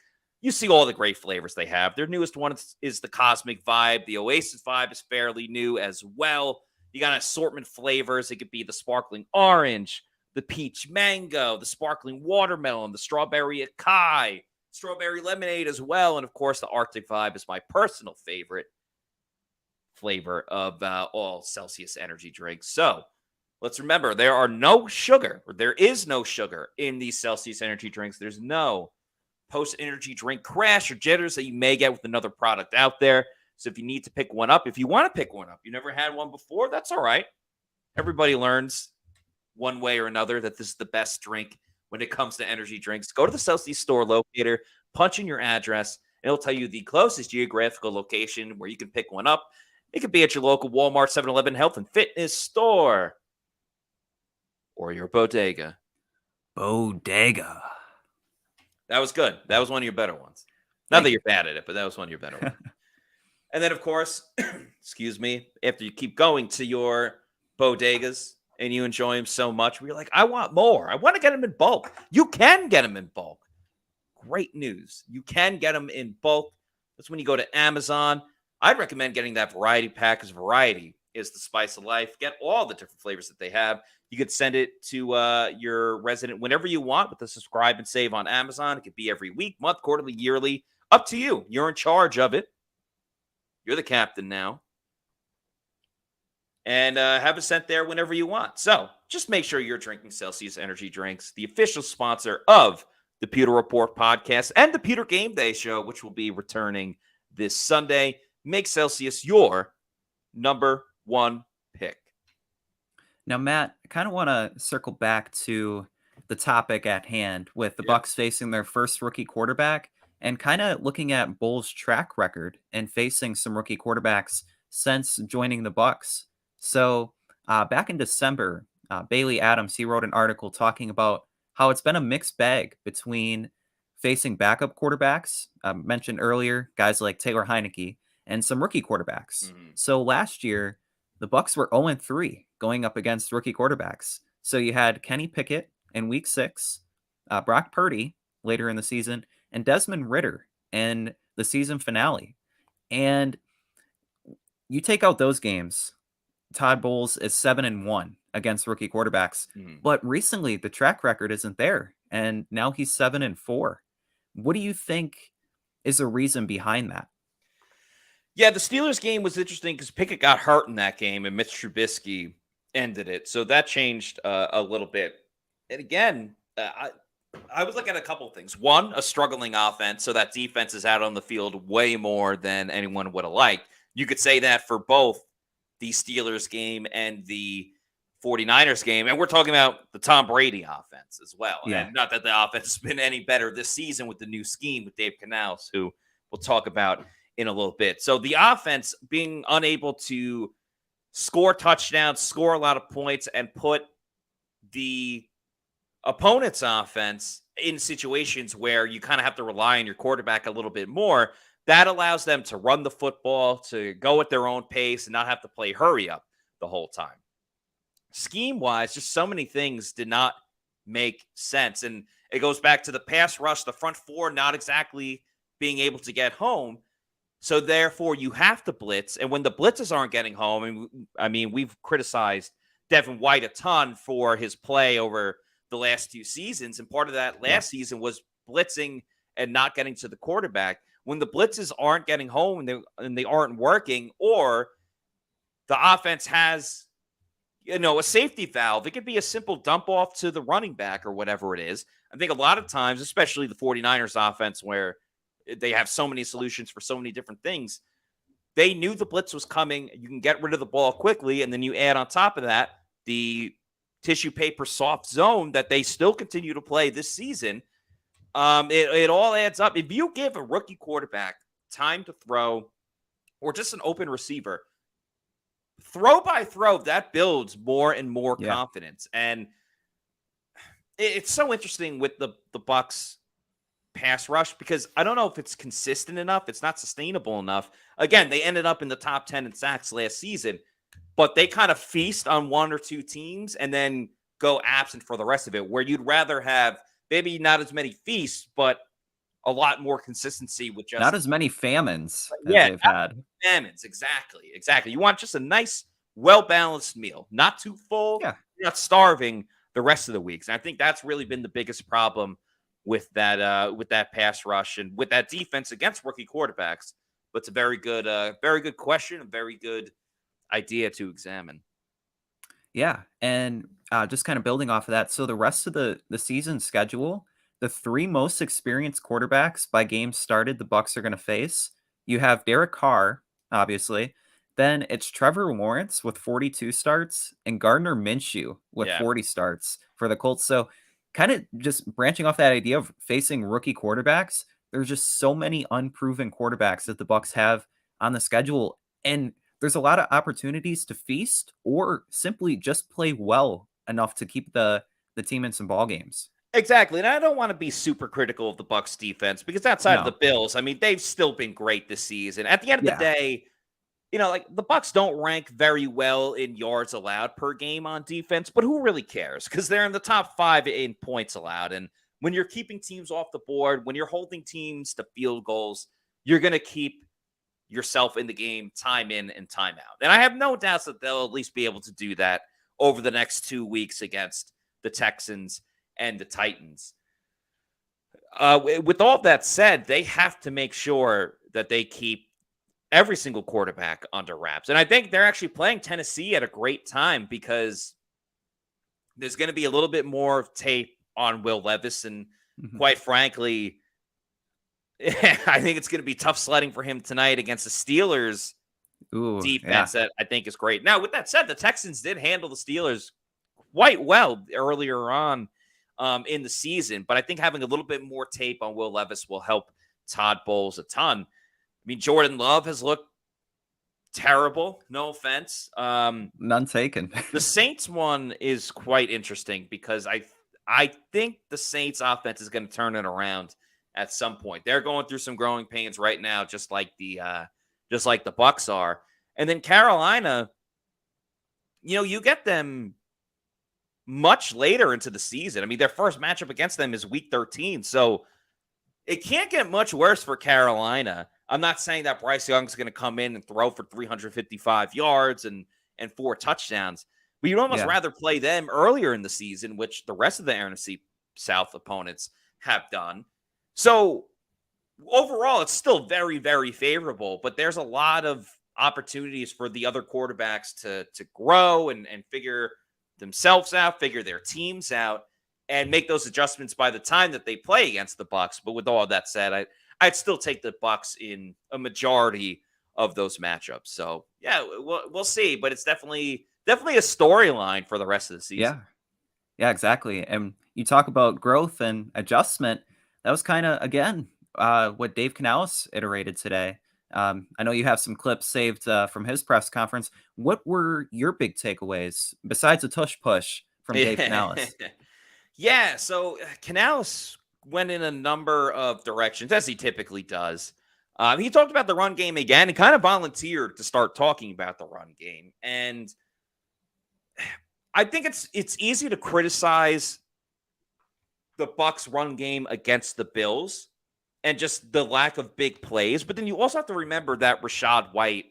You see all the great flavors they have. Their newest one is the Cosmic Vibe. The Oasis Vibe is fairly new as well. You got assortment flavors. It could be the sparkling orange, the peach mango, the sparkling watermelon, the strawberry acai, strawberry lemonade as well. And of course, the Arctic Vibe is my personal favorite flavor of all Celsius energy drinks. So let's remember, there is no sugar in these Celsius energy drinks. There's no post-energy drink crash or jitters that you may get with another product out there. So if you need to pick one up, if you want to pick one up, you never had one before, that's all right. Everybody learns one way or another that this is the best drink when it comes to energy drinks. Go to the Celsius store locator, punch in your address, and it'll tell you the closest geographical location where you can pick one up. It could be at your local Walmart, 7-Eleven, health and fitness store, or your bodega. Bodega. That was good. That was one of your better ones. Not that you're bad at it, but that was one of your better ones. And then, of course, excuse me, after you keep going to your bodegas and you enjoy them so much, we're like, I want more. I want to get them in bulk. You can get them in bulk. Great news. You can get them in bulk. That's when you go to Amazon. I'd recommend getting that variety pack, because variety is the spice of life. Get all the different flavors that they have. You could send it to your resident whenever you want with the subscribe and save on Amazon. It could be every week, month, quarterly, yearly. Up to you. You're in charge of it. You're the captain now. And have it sent there whenever you want. So just make sure you're drinking Celsius Energy Drinks, the official sponsor of the Pewter Report podcast and the Pewter Game Day Show, which will be returning this Sunday. Make Celsius your number one pick. Now, Matt, I kind of want to circle back to the topic at hand with the Bucs facing their first rookie quarterback, and kind of looking at Bull's track record and facing some rookie quarterbacks since joining the Bucs. So back in December, Bailey Adams, he wrote an article talking about how it's been a mixed bag between facing backup quarterbacks, mentioned earlier, guys like Taylor Heineke, and some rookie quarterbacks. Mm-hmm. So last year, the Bucs were 0-3 going up against rookie quarterbacks. So you had Kenny Pickett in week 6, Brock Purdy later in the season, and Desmond Ridder in the season finale. And you take out those games, Todd Bowles is 7-1 against rookie quarterbacks. Mm-hmm. But recently, the track record isn't there, and now he's 7-4. What do you think is the reason behind that? Yeah, the Steelers game was interesting because Pickett got hurt in that game, and Mitch Trubisky ended it. So that changed a little bit. And again, I was looking at a couple of things. One, a struggling offense, so that defense is out on the field way more than anyone would have liked. You could say that for both the Steelers game and the 49ers game. And we're talking about the Tom Brady offense as well. Yeah. And not that the offense has been any better this season with the new scheme with Dave Canales, who we'll talk about in a little bit. So the offense being unable to score touchdowns, score a lot of points, and put the opponent's offense in situations where you kind of have to rely on your quarterback a little bit more, that allows them to run the football, to go at their own pace, and not have to play hurry up the whole time. Scheme-wise, just so many things did not make sense. And it goes back to the pass rush, the front four not exactly being able to get home. So therefore, you have to blitz. And when the blitzes aren't getting home, and I mean, we've criticized Devin White a ton for his play over the last 2 seasons. And part of that last season was blitzing and not getting to the quarterback. When the blitzes aren't getting home and they aren't working, or the offense has, a safety valve, it could be a simple dump off to the running back or whatever it is. I think a lot of times, especially the 49ers offense, where they have so many solutions for so many different things, they knew the blitz was coming. You can get rid of the ball quickly, and then you add on top of that the tissue paper soft zone that they still continue to play this season. It all adds up. If you give a rookie quarterback time to throw, or just an open receiver, throw by throw, that builds more and more confidence. And it's so interesting with the Bucs pass rush, because I don't know if it's consistent enough. It's not sustainable enough. Again, they ended up in the top 10 in sacks last season, but they kind of feast on one or two teams and then go absent for the rest of it, where you'd rather have maybe not as many feasts, but a lot more consistency with just not as many famines as yeah, they've had. Famines, exactly. You want just a nice, well-balanced meal, not too full, Yeah. You're not starving the rest of the weeks. And I think that's really been the biggest problem with that pass rush and with that defense against rookie quarterbacks. But it's a very good question, a very good idea to examine. Yeah, and just kind of building off of that, so the rest of the season schedule, the three most experienced quarterbacks by games started the Bucs are going to face. You have Derek Carr, obviously. Then it's Trevor Lawrence with 42 starts and Gardner Minshew with 40 starts for the Colts. So kind of just branching off that idea of facing rookie quarterbacks, there's just so many unproven quarterbacks that the Bucs have on the schedule. And there's a lot of opportunities to feast or simply just play well enough to keep the team in some ball games. Exactly. And I don't want to be super critical of the Bucs defense, because outside of the Bills, I mean, they've still been great this season. At the end of the day, like the Bucs don't rank very well in yards allowed per game on defense, but who really cares? Because they're in the top 5 in points allowed. And when you're keeping teams off the board, when you're holding teams to field goals, you're going to keep yourself in the game time in and time out. And I have no doubts that they'll at least be able to do that over the next 2 weeks against the Texans and the Titans. With all that said, they have to make sure that they keep every single quarterback under wraps. And I think they're actually playing Tennessee at a great time, because there's going to be a little bit more tape on Will Levis. And quite frankly, I think it's going to be tough sledding for him tonight against the Steelers defense that I think is great. Now, with that said, the Texans did handle the Steelers quite well earlier on in the season, but I think having a little bit more tape on Will Levis will help Todd Bowles a ton. I mean, Jordan Love has looked terrible. No offense. None taken. The Saints one is quite interesting, because I think the Saints offense is going to turn it around at some point. They're going through some growing pains right now, just like the Bucs are. And then Carolina, you get them much later into the season. I mean, their first matchup against them is week 13. So it can't get much worse for Carolina. I'm not saying that Bryce Young's going to come in and throw for 355 yards and 4 touchdowns, but you'd almost rather play them earlier in the season, which the rest of the NFC South opponents have done. So overall, it's still very, very favorable, but there's a lot of opportunities for the other quarterbacks to grow and figure themselves out, figure their teams out, and make those adjustments by the time that they play against the Bucs. But with all that said, I'd still take the Bucs in a majority of those matchups. So yeah, we'll see, but it's definitely a storyline for the rest of the season. Yeah, exactly. And you talk about growth and adjustment. That was kind of, again, what Dave Canales iterated today. I know you have some clips saved from his press conference. What were your big takeaways besides a tush push from Dave Canales? Yeah, so Canales went in a number of directions, as he typically does. He talked about the run game again. He kind of volunteered to start talking about the run game. And I think it's easy to criticize the Bucs run game against the Bills and just the lack of big plays. But then you also have to remember that Rachaad White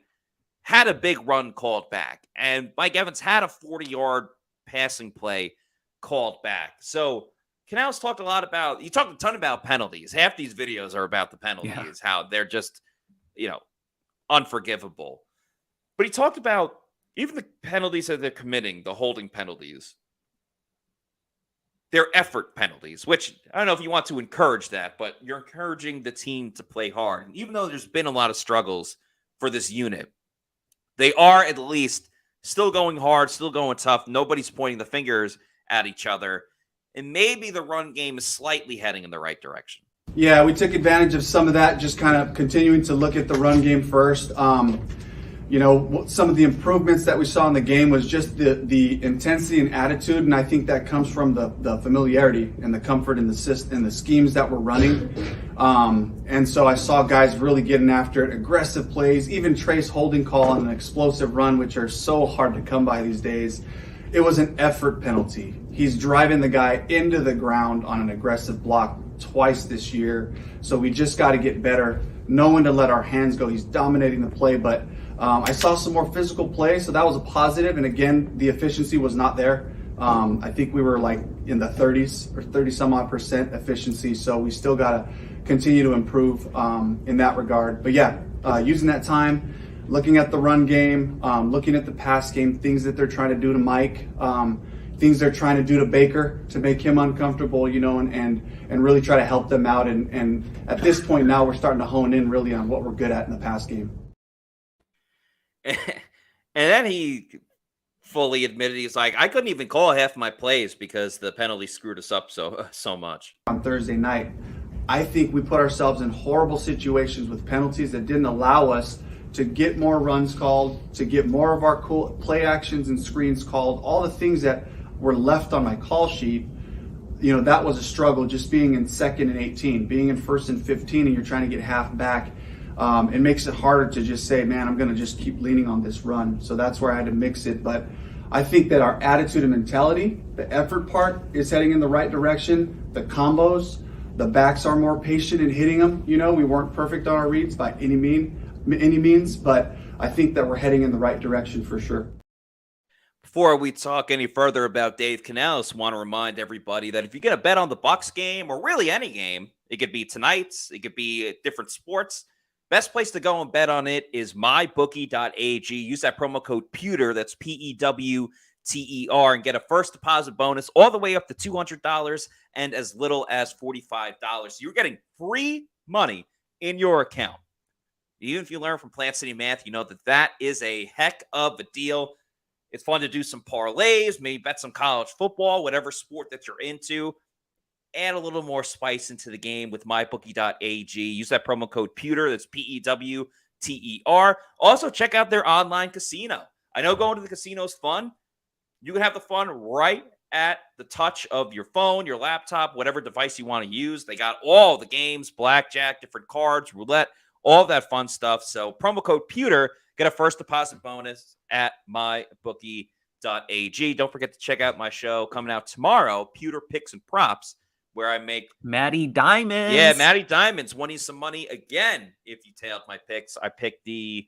had a big run called back, and Mike Evans had a 40-yard passing play called back. So Canales talked a ton about penalties. Half these videos are about the penalties, how they're just, unforgivable. But he talked about even the penalties that they're committing, the holding penalties, they're effort penalties, which I don't know if you want to encourage that, but you're encouraging the team to play hard. And even though there's been a lot of struggles for this unit. They are at least still going hard, still going tough. Nobody's pointing the fingers at each other. And maybe the run game is slightly heading in the right direction. Yeah, we took advantage of some of that, just kind of continuing to look at the run game first. Some of the improvements that we saw in the game was just the intensity and attitude, and I think that comes from the familiarity and the comfort in the schemes that we're running. And so I saw guys really getting after it, aggressive plays, even Trace holding call on an explosive run, which are so hard to come by these days. It was an effort penalty. He's driving the guy into the ground on an aggressive block twice this year. So we just got to get better, know when to let our hands go. He's dominating the play, but I saw some more physical play, so that was a positive. And again, the efficiency was not there. I think we were like in the 30s or 30 some odd % efficiency. So we still got to continue to improve in that regard. But yeah, using that time, looking at the run game, looking at the pass game, things that they're trying to do to Mike, things they're trying to do to Baker to make him uncomfortable, and really try to help them out. And at this point now, we're starting to hone in really on what we're good at in the pass game. And then he fully admitted, he's like, I couldn't even call half my plays because the penalty screwed us up so much. On Thursday night, I think we put ourselves in horrible situations with penalties that didn't allow us to get more runs called, to get more of our cool play actions and screens called, all the things that were left on my call sheet. That was a struggle, just being in 2nd and 18, being in 1st and 15, and you're trying to get half back. It makes it harder to just say, man, I'm going to just keep leaning on this run. So that's where I had to mix it. But I think that our attitude and mentality, the effort part is heading in the right direction. The combos, the backs are more patient in hitting them. We weren't perfect on our reads by any means, but I think that we're heading in the right direction for sure. Before we talk any further about Dave Canales, I want to remind everybody that if you're going to bet on the Bucs game, or really any game, it could be tonight's, it could be different sports, best place to go and bet on it is mybookie.ag. Use that promo code PEWTER, that's PEWTER, and get a first deposit bonus all the way up to $200 and as little as $45. You're getting free money in your account. Even if you learn from Plant City Math, you know that is a heck of a deal. It's fun to do some parlays, maybe bet some college football, whatever sport that you're into. Add a little more spice into the game with mybookie.ag. Use that promo code PEWTER, that's PEWTER. Also, check out their online casino. I know going to the casino is fun. You can have the fun right at the touch of your phone, your laptop, whatever device you want to use. They got all the games, blackjack, different cards, roulette, all that fun stuff. So promo code PEWTER, get a first deposit bonus at mybookie.ag. Don't forget to check out my show coming out tomorrow, Pewter Picks and Props, where I make Matty Diamonds. Yeah, Matty Diamonds winning some money again. If you tailed my picks, I picked the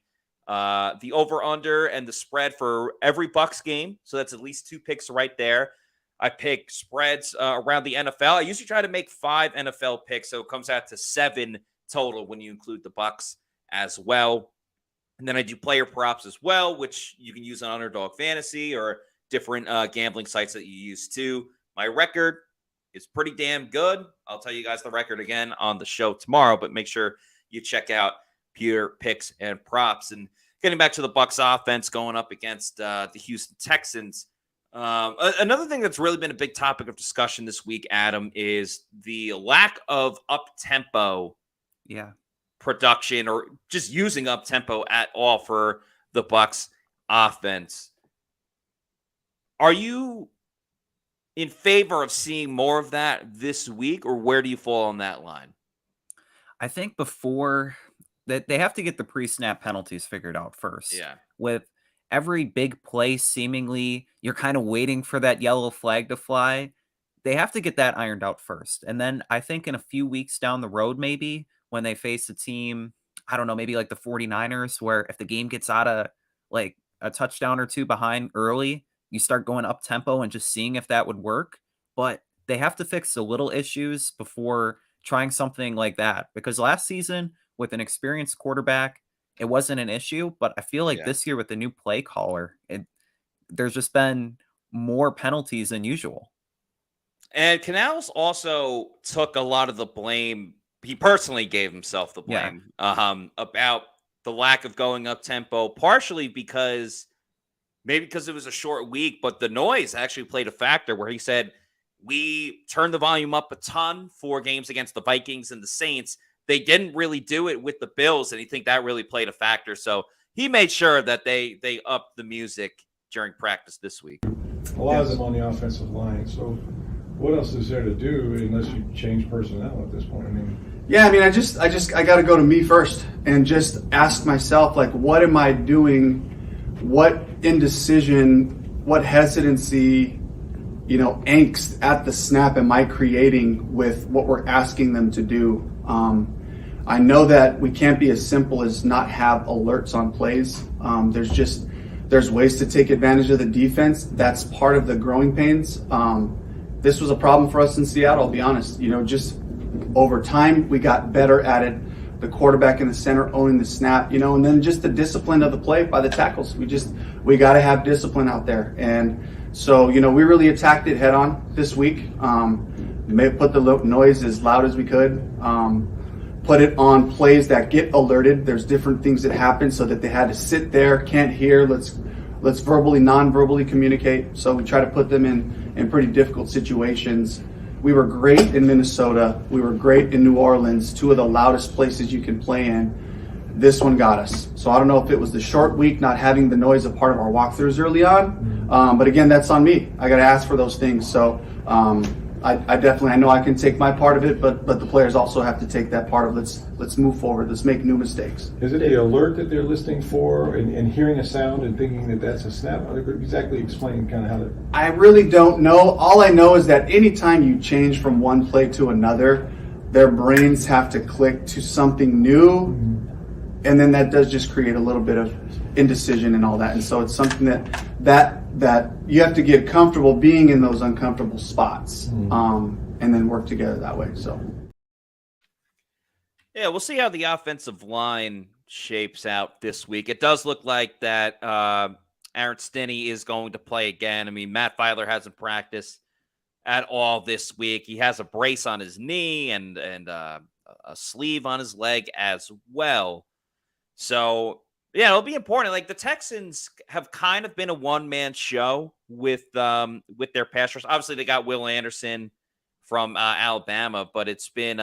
over/under and the spread for every Bucs game, so that's at least 2 picks right there. I pick spreads around the NFL. I usually try to make 5 NFL picks, so it comes out to 7 total when you include the Bucs as well. And then I do player props as well, which you can use on Underdog Fantasy or different gambling sites that you use too. My record is pretty damn good. I'll tell you guys the record again on the show tomorrow, but make sure you check out Pure Picks and Props. And getting back to the Bucs offense going up against the Houston Texans. Another thing that's really been a big topic of discussion this week, Adam, is the lack of up-tempo production, or just using up-tempo at all for the Bucs offense. Are you in favor of seeing more of that this week, or where do you fall on that line? I think before that, they have to get the pre-snap penalties figured out first. Yeah. With every big play, seemingly, you're kind of waiting for that yellow flag to fly. They have to get that ironed out first. And then I think in a few weeks down the road, maybe when they face a team, I don't know, maybe like the 49ers, where if the game gets out of like a touchdown or 2 behind early, you start going up tempo and just seeing if that would work. But they have to fix the little issues before trying something like that, because last season with an experienced quarterback, it wasn't an issue. But I feel like this year with the new play caller, there's just been more penalties than usual. And Canales also took a lot of the blame. He personally gave himself the blame about the lack of going up tempo, partially because it was a short week, but the noise actually played a factor where he said, we turned the volume up a ton for games against the Vikings and the Saints. They didn't really do it with the Bills, and he think that really played a factor. So he made sure that they upped the music during practice this week. A lot of them on the offensive line. So what else is there to do unless you change personnel at this point? I mean, yeah, I mean, I got to go to me first and just ask myself, like, what am I doing? What indecision, what hesitancy, angst at the snap am I creating with what we're asking them to do? I know that we can't be as simple as not have alerts on plays. There's ways to take advantage of the defense. That's part of the growing pains. This was a problem for us in Seattle, I'll be honest. Just over time, we got better at it. The quarterback in the center owning the snap, and then just the discipline of the play by the tackles. We got to have discipline out there. And so, we really attacked it head on this week. Put the noise as loud as we could. Put it on plays that get alerted. There's different things that happen so that they had to sit there, can't hear. Let's verbally, non-verbally communicate. So we try to put them in pretty difficult situations. We were great in Minnesota. We were great in New Orleans, two of the loudest places you can play in. This one got us. So I don't know if it was the short week, not having the noise a part of our walkthroughs early on. But again, that's on me. I got to ask for those things. So I know I can take my part of it, but the players also have to take that part of let's move forward. Let's make new mistakes. Is it the alert that they're listening for and hearing a sound and thinking that that's a snap? Exactly explain kind of how that. I really don't know. All I know is that anytime you change from one play to another, their brains have to click to something new. And then that does just create a little bit of indecision and all that. And so it's something that you have to get comfortable being in those uncomfortable spots, and then work together that way. So, yeah, we'll see how the offensive line shapes out this week. It does look like that Aaron Stinney is going to play again. I mean, Matt Filer hasn't practiced at all this week. He has a brace on his knee and a sleeve on his leg as well. So, yeah, it'll be important. Like, the Texans have kind of been a one-man show with their pass rush. Obviously, they got Will Anderson from Alabama, but it's been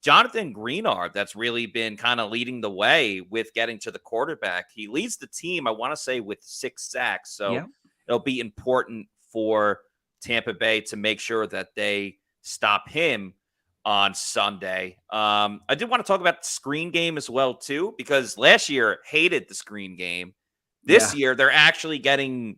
Jonathan Greenard that's really been kind of leading the way with getting to the quarterback. He leads the team, I want to say, with 6 sacks. So it'll be important for Tampa Bay to make sure that they stop him on Sunday. I did want to talk about the screen game as well, too, because last year hated the screen game. This year, they're actually getting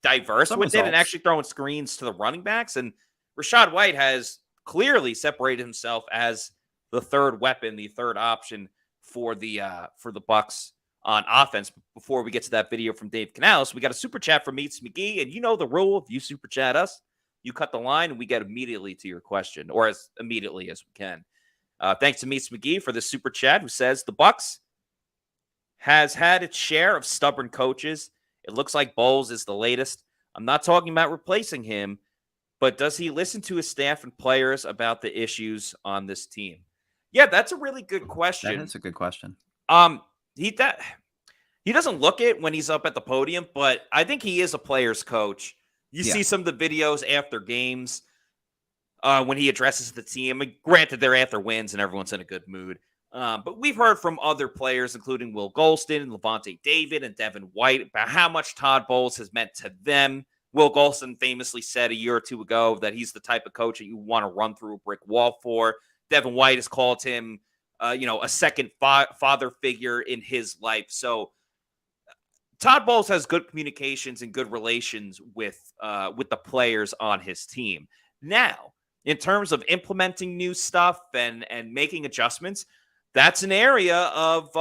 diverse with it and actually throwing screens to the running backs. And Rachaad White has clearly separated himself as the third weapon, the third option for the Bucs on offense. Before we get to that video from Dave Canales, we got a super chat from Meets McGee, and you know the rule: if you super chat us, you cut the line, and we get immediately to your question, or as immediately as we can. Thanks to Meets McGee for the super chat, who says the Bucs has had its share of stubborn coaches. It looks like Bowles is the latest. I'm not talking about replacing him, but does he listen to his staff and players about the issues on this team? Yeah, that's a really good question. That is a good question. He doesn't look it when he's up at the podium, but I think he is a player's coach. You see some of the videos after games when he addresses the team. I mean, granted, they're after wins and everyone's in a good mood. But we've heard from other players, including Will Golston and Levante David and Devin White, about how much Todd Bowles has meant to them. Will Golston famously said a year or two ago that he's the type of coach that you want to run through a brick wall for. Devin White has called him, a second father figure in his life. So Todd Bowles has good communications and good relations with the players on his team. Now, in terms of implementing new stuff and making adjustments, that's an area of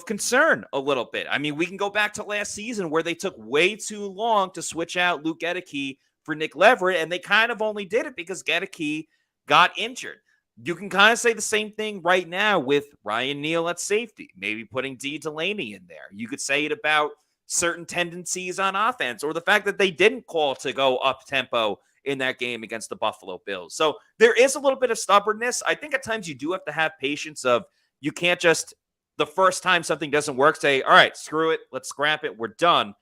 concern a little bit. I mean, we can go back to last season where they took way too long to switch out Luke Gedeke for Nick Leverett, and they kind of only did it because Gedeke got injured. You can kind of say the same thing right now with Ryan Neal at safety, maybe putting D. Delaney in there. You could say it about certain tendencies on offense or the fact that they didn't call to go up-tempo in that game against the Buffalo Bills. So there is a little bit of stubbornness. I think at times you do have to have patience of you can't just the first time something doesn't work, say, all right, screw it. Let's scrap it. We're done.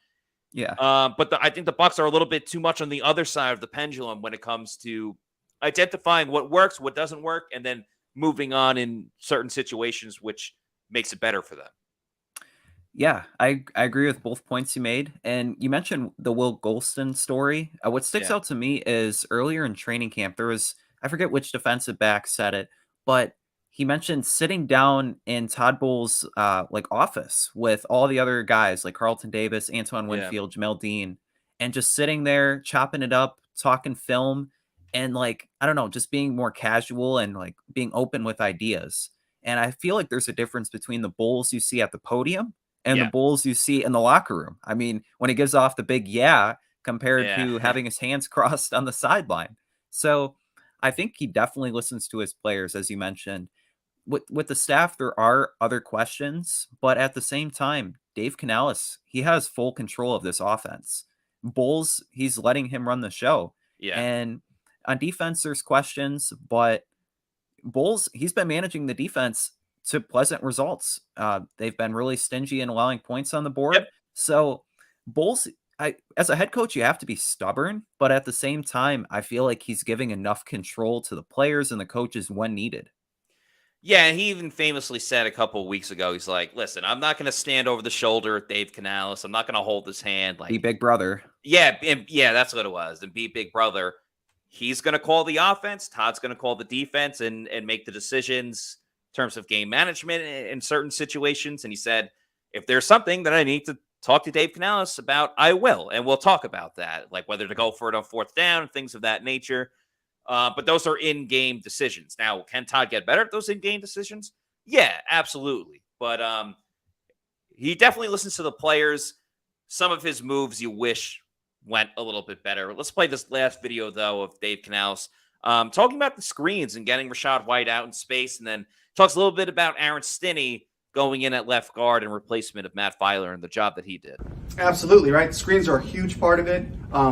Yeah. But I think the Bucs are a little bit too much on the other side of the pendulum when it comes to identifying what works, what doesn't work, and then moving on in certain situations, which makes it better for them. Yeah, I agree with both points you made. And you mentioned the Will Golston story. What sticks out to me is earlier in training camp, there was, I forget which defensive back said it, but he mentioned sitting down in Todd Bowles' office with all the other guys like Carlton Davis, Antoine Winfield, Jamel Dean, and just sitting there chopping it up, talking film, and like, I don't know, just being more casual and like being open with ideas. And I feel like there's a difference between the Bowles you see at the podium and the Bulls you see in the locker room. I mean, when he gives off the big compared to having his hands crossed on the sideline. So I think he definitely listens to his players, as you mentioned. With the staff, there are other questions, but at the same time, Dave Canales, he has full control of this offense. Bulls, he's letting him run the show. Yeah. And on defense, there's questions, but Bulls, he's been managing the defense to pleasant results. They've been really stingy in allowing points on the board. Yep. So Bulls, as a head coach, you have to be stubborn, but at the same time, I feel like he's giving enough control to the players and the coaches when needed. Yeah, and he even famously said a couple of weeks ago, he's like, listen, I'm not going to stand over the shoulder of Dave Canales. I'm not going to hold his hand. Like, be big brother. Yeah, that's what it was. And be big brother. He's going to call the offense. Todd's going to call the defense and make the decisions in terms of game management in certain situations. And he said, if there's something that I need to talk to Dave Canales about, I will. And we'll talk about that, like whether to go for it on fourth down and things of that nature. But those are in-game decisions. Now, can Todd get better at those in-game decisions? Yeah, absolutely. But he definitely listens to the players. Some of his moves you wish went a little bit better. Let's play this last video, though, of Dave Canales talking about the screens and getting Rachaad White out in space, and then talks a little bit about Aaron Stinney going in at left guard in replacement of Matt Filer and the job that he did. Absolutely, right? Screens are a huge part of it,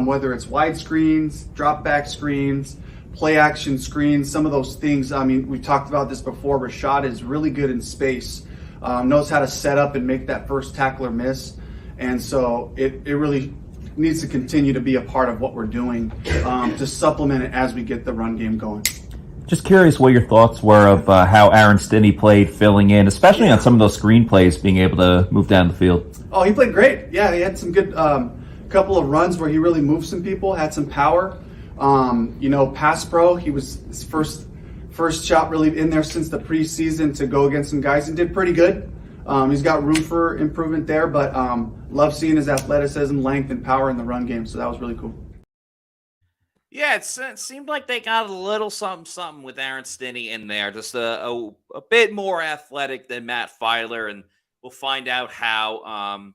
whether it's wide screens, drop back screens, play action screens, some of those things. I mean, we talked about this before. Rachaad is really good in space, knows how to set up and make that first tackler miss. And so it really needs to continue to be a part of what we're doing to supplement it as we get the run game going. Just curious what your thoughts were of how Aaron Stinney played filling in, especially on some of those screen plays, being able to move down the field. Oh, he played great. Yeah, he had some good couple of runs where he really moved some people, had some power. Pass pro, he was his first shot really in there since the preseason to go against some guys and did pretty good. He's got room for improvement there, but love seeing his athleticism, length, and power in the run game, so that was really cool. Yeah, it seemed like they got a little something with Aaron Stinney in there, just a bit more athletic than Matt Filer, and we'll find out how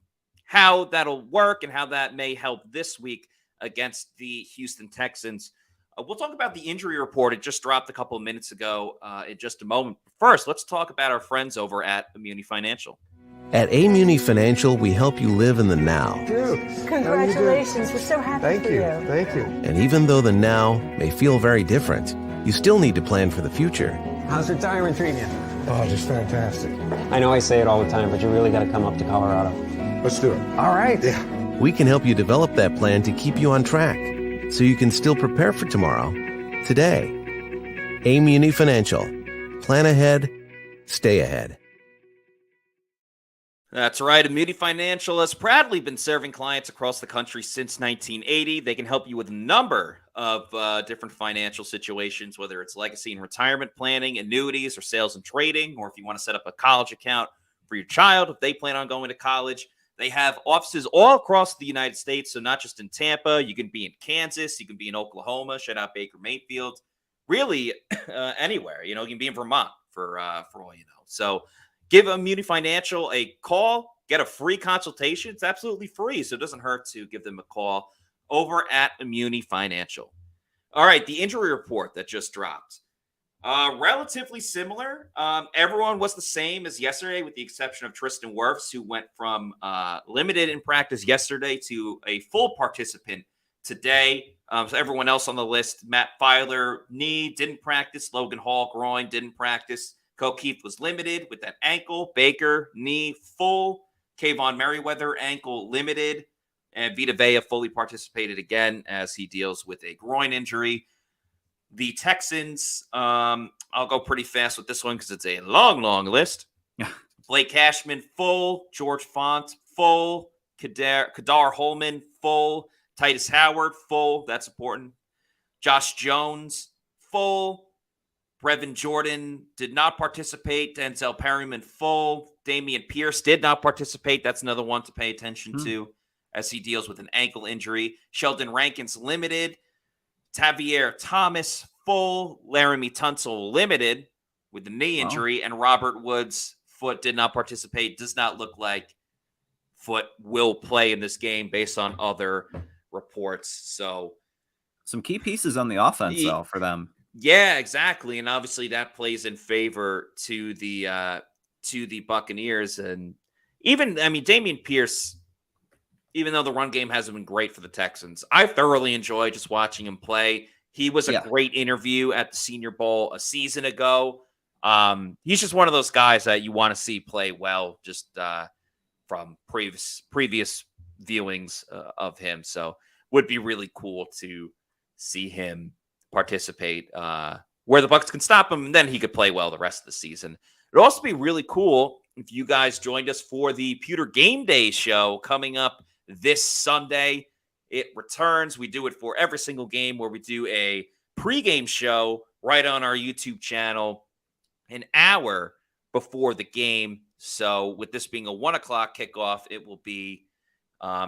that'll work and how that may help this week against the Houston Texans. We'll talk about the injury report. It just dropped a couple of minutes ago in just a moment. First, let's talk about our friends over at Muni Financial. At Muni Financial, we help you live in the now. Dude, congratulations. We're so happy for you. Thank you. And even though the now may feel very different, you still need to plan for the future. How's retirement treating you? Oh, just fantastic. I know I say it all the time, but you really got to come up to Colorado. Let's do it. All right. Yeah. We can help you develop that plan to keep you on track, so you can still prepare for tomorrow, today. Muni Financial. Plan ahead, stay ahead. That's right. Muni Financial has proudly been serving clients across the country since 1980. They can help you with a number of different financial situations, whether it's legacy and retirement planning, annuities, or sales and trading, or if you want to set up a college account for your child, if they plan on going to college. They have offices all across the United States, so not just in Tampa. You can be in Kansas. You can be in Oklahoma. Shout out Baker Mayfield. Really, anywhere. You can be in Vermont for all you know. So give Muni Financial a call. Get a free consultation. It's absolutely free, so it doesn't hurt to give them a call over at Muni Financial. All right, the injury report that just dropped. Relatively similar. Everyone was the same as yesterday, with the exception of Tristan Wirfs, who went from limited in practice yesterday to a full participant today. So everyone else on the list, Matt Filer, knee, didn't practice. Logan Hall, groin, didn't practice. Keith was limited with that ankle. Baker, knee, full. Kayvon Merriweather, ankle, limited. And Vita Vea fully participated again as he deals with a groin injury. The Texans, I'll go pretty fast with this one because it's a long, long list. Blake Cashman, full. George Font, full. Kadar Holman, full. Titus Howard, full. That's important. Josh Jones, full. Brevin Jordan did not participate. Denzel Perryman, full. Damian Pierce did not participate. That's another one to pay attention to as he deals with an ankle injury. Sheldon Rankins, limited. Tavier Thomas, full. Laramie Tunsil, limited with the knee injury. And Robert Woods, foot, did not participate. Does not look like foot will play in this game based on other reports. So some key pieces on the offense, though, for them. Yeah, exactly. And obviously that plays in favor to the Buccaneers. And even, Damian Pierce, even though the run game hasn't been great for the Texans, I thoroughly enjoy just watching him play. He was a great interview at the Senior Bowl a season ago. He's just one of those guys that you want to see play well, just from previous viewings of him. So would be really cool to see him participate where the Bucs can stop him, and then he could play well the rest of the season. It would also be really cool if you guys joined us for the Pewter Game Day show coming up this Sunday. It returns. We do it for every single game where we do a pregame show right on our YouTube channel an hour before the game. So with this being a 1 o'clock kickoff, it will be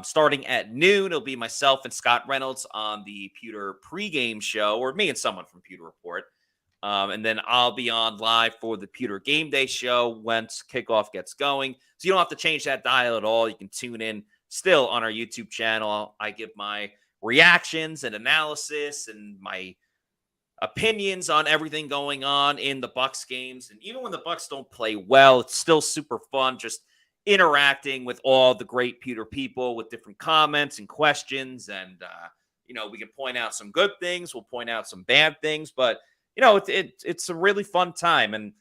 starting at noon. It'll be myself and Scott Reynolds on the Pewter pregame show, or me and someone from Pewter Report. And then I'll be on live for the Pewter Game Day show once kickoff gets going. So you don't have to change that dial at all. You can tune in still on our YouTube channel. I give my reactions and analysis and my opinions on everything going on in the Bucs games. And even when the Bucs don't play well, it's still super fun just interacting with all the great Pewter people with different comments and questions. And, we can point out some good things. We'll point out some bad things. But, it's a really fun time. And,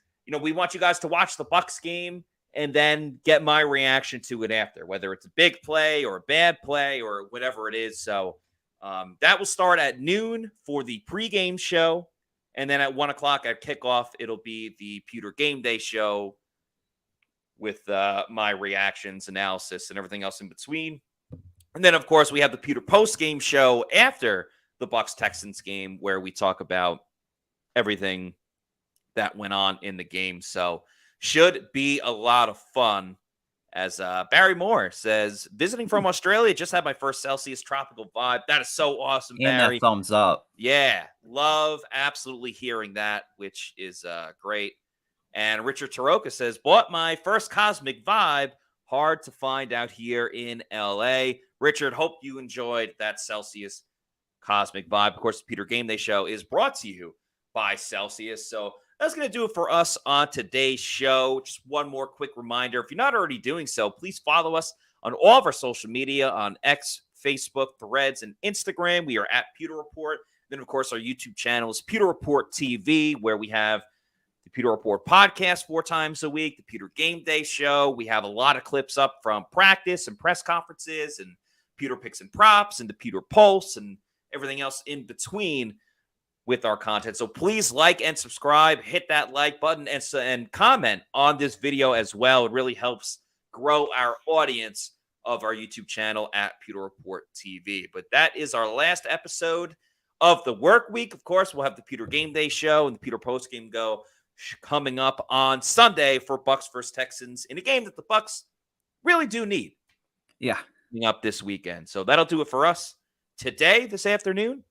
we want you guys to watch the Bucs game and then get my reaction to it after, whether it's a big play or a bad play or whatever it is. So that will start at noon for the pregame show. And then at 1 o'clock at kickoff, it'll be the Pewter Game Day show with my reactions, analysis, and everything else in between. And then, of course, we have the Pewter post-game show after the Bucs-Texans game where we talk about everything that went on in the game. So should be a lot of fun. As Barry Moore says, visiting from Australia, just had my first Celsius tropical vibe. That is so awesome, Barry. And that thumbs up. Yeah, love absolutely hearing that, which is great. And Richard Taroka says, bought my first Cosmic Vibe. Hard to find out here in LA. Richard, hope you enjoyed that Celsius Cosmic Vibe. Of course, the Pewter Game Day show is brought to you by Celsius. So that's going to do it for us on today's show. Just one more quick reminder. If you're not already doing so, please follow us on all of our social media on X, Facebook, Threads, and Instagram. We are at Pewter Report. Then, of course, our YouTube channel is Pewter Report TV, where we have the Pewter Report podcast 4 times a week, the Pewter Game Day show. We have a lot of clips up from practice and press conferences and Pewter Picks and Props and the Pewter Pulse and everything else in between with our content. So please like and subscribe, hit that like button, and comment on this video as well. It really helps grow our audience of our YouTube channel at Pewter Report TV. But that is our last episode of the work week. Of course, we'll have the Pewter Game Day show and the Pewter postgame go coming up on Sunday for Bucs versus Texans in a game that the Bucs really do need. Yeah. Coming up this weekend. So that'll do it for us today, this afternoon.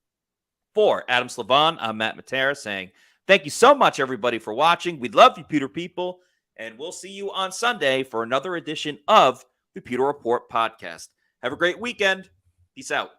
For Adam Slavon, I'm Matt Matera saying thank you so much, everybody, for watching. We love you, Pewter people, and we'll see you on Sunday for another edition of the Pewter Report podcast. Have a great weekend. Peace out.